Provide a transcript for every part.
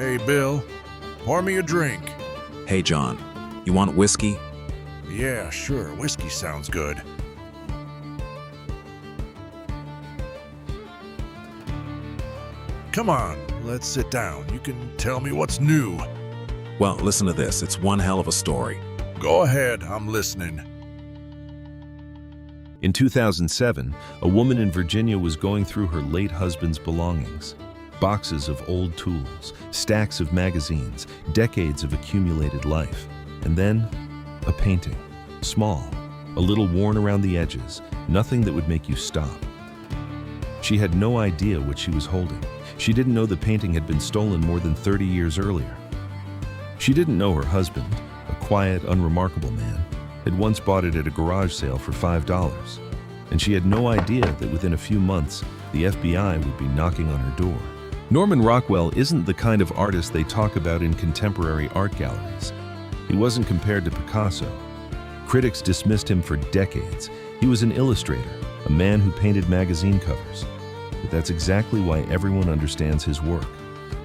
Hey, Bill. Pour me a drink. Hey, John. You want whiskey? Yeah, sure. Whiskey sounds good. Come on, let's sit down. You can tell me what's new. Well, listen to this. It's one hell of a story. Go ahead, I'm listening. In 2007, a woman in Virginia was going through her late husband's belongings. Boxes of old tools, stacks of magazines, decades of accumulated life. And then, a painting. Small, a little worn around the edges, nothing that would make you stop. She had no idea what she was holding. She didn't know the painting had been stolen more than 30 years earlier. She didn't know her husband, a quiet, unremarkable man, had once bought it at a garage sale for $5. And she had no idea that within a few months, the FBI would be knocking on her door. Norman Rockwell isn't the kind of artist they talk about in contemporary art galleries. He wasn't compared to Picasso. Critics dismissed him for decades. He was an illustrator, a man who painted magazine covers. But that's exactly why everyone understands his work.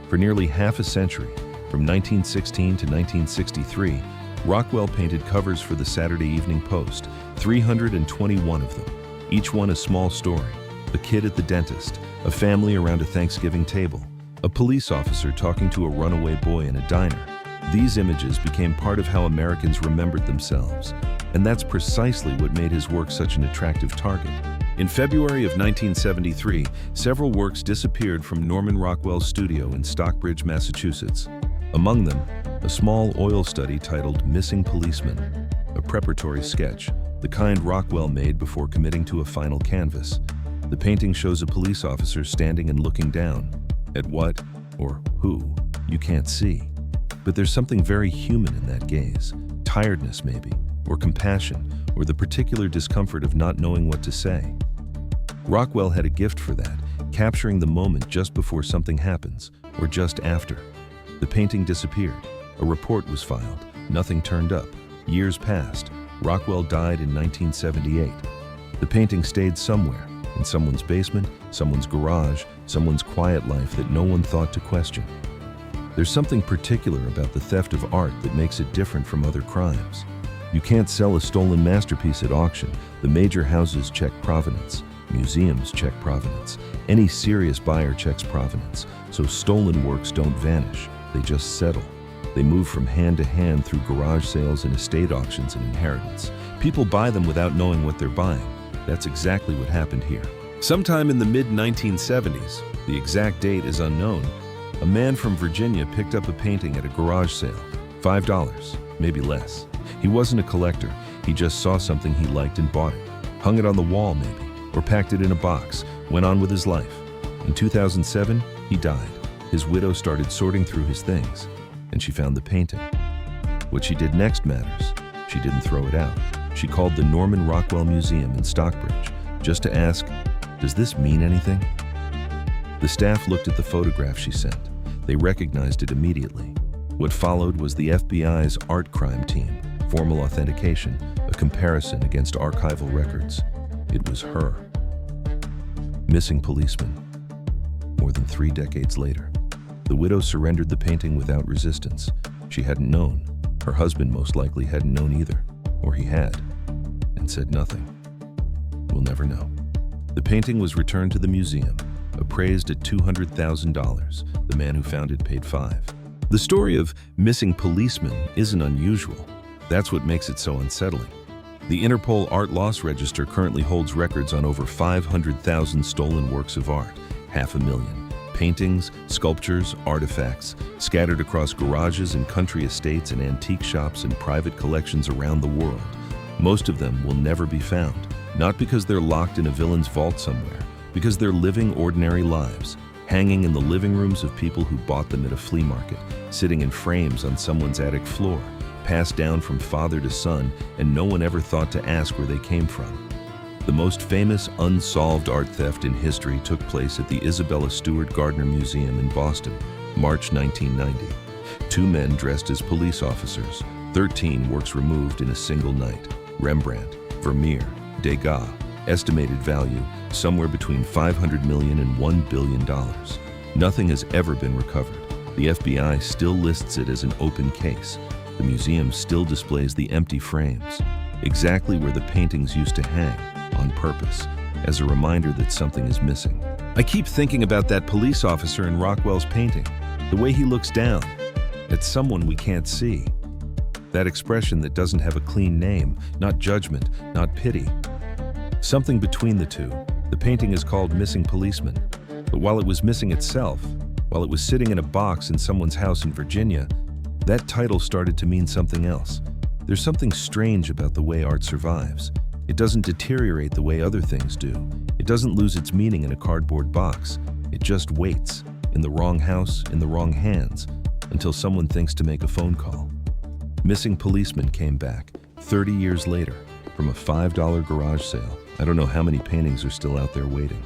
For nearly half a century, from 1916 to 1963, Rockwell painted covers for the Saturday Evening Post, 321 of them, each one a small story. A kid at the dentist, a family around a Thanksgiving table, a police officer talking to a runaway boy in a diner. These images became part of how Americans remembered themselves, and that's precisely what made his work such an attractive target. In February of 1973, several works disappeared from Norman Rockwell's studio in Stockbridge, Massachusetts. Among them, a small oil study titled Missing Policeman, a preparatory sketch, the kind Rockwell made before committing to a final canvas. The painting shows a police officer standing and looking down at what, or who, you can't see. But there's something very human in that gaze, tiredness maybe, or compassion, or the particular discomfort of not knowing what to say. Rockwell had a gift for that, capturing the moment just before something happens, or just after. The painting disappeared. A report was filed. Nothing turned up. Years passed. Rockwell died in 1978. The painting stayed somewhere, in someone's basement, someone's garage, someone's quiet life that no one thought to question. There's something particular about the theft of art that makes it different from other crimes. You can't sell a stolen masterpiece at auction. The major houses check provenance. Museums check provenance. Any serious buyer checks provenance. So stolen works don't vanish. They just settle. They move from hand to hand through garage sales and estate auctions and inheritance. People buy them without knowing what they're buying. That's exactly what happened here. Sometime in the mid-1970s, the exact date is unknown, a man from Virginia picked up a painting at a garage sale. $5, maybe less. He wasn't a collector. He just saw something he liked and bought it. Hung it on the wall maybe, or packed it in a box, went on with his life. In 2007, he died. His widow started sorting through his things, and she found the painting. What she did next matters. She didn't throw it out. She called the Norman Rockwell Museum in Stockbridge just to ask, does this mean anything? The staff looked at the photograph she sent. They recognized it immediately. What followed was the FBI's art crime team, formal authentication, a comparison against archival records. It was her. Missing Policeman. More than 3 decades later, the widow surrendered the painting without resistance. She hadn't known. Her husband most likely hadn't known either, or he had, and said nothing. We'll never know. The painting was returned to the museum, appraised at $200,000. The man who found it paid $5. The story of Missing Policeman isn't unusual. That's what makes it so unsettling. The Interpol Art Loss Register currently holds records on over 500,000 stolen works of art, 500,000. Paintings, sculptures, artifacts, scattered across garages and country estates and antique shops and private collections around the world. Most of them will never be found, not because they're locked in a villain's vault somewhere, because they're living ordinary lives, hanging in the living rooms of people who bought them at a flea market, sitting in frames on someone's attic floor, passed down from father to son, and no one ever thought to ask where they came from. The most famous unsolved art theft in history took place at the Isabella Stewart Gardner Museum in Boston, March 1990. 2 men dressed as police officers, 13 works removed in a single night. Rembrandt, Vermeer, Degas, estimated value somewhere between $500 million and $1 billion. Nothing has ever been recovered. The FBI still lists it as an open case. The museum still displays the empty frames, exactly where the paintings used to hang, on purpose, as a reminder that something is missing. I keep thinking about that police officer in Rockwell's painting, the way he looks down at someone we can't see. That expression that doesn't have a clean name, not judgment, not pity. Something between the two. The painting is called Missing Policeman, but while it was missing itself, while it was sitting in a box in someone's house in Virginia, that title started to mean something else. There's something strange about the way art survives. It doesn't deteriorate the way other things do. It doesn't lose its meaning in a cardboard box. It just waits, in the wrong house, in the wrong hands, until someone thinks to make a phone call. Missing Policeman came back, 30 years later, from a $5 garage sale. I don't know how many paintings are still out there waiting.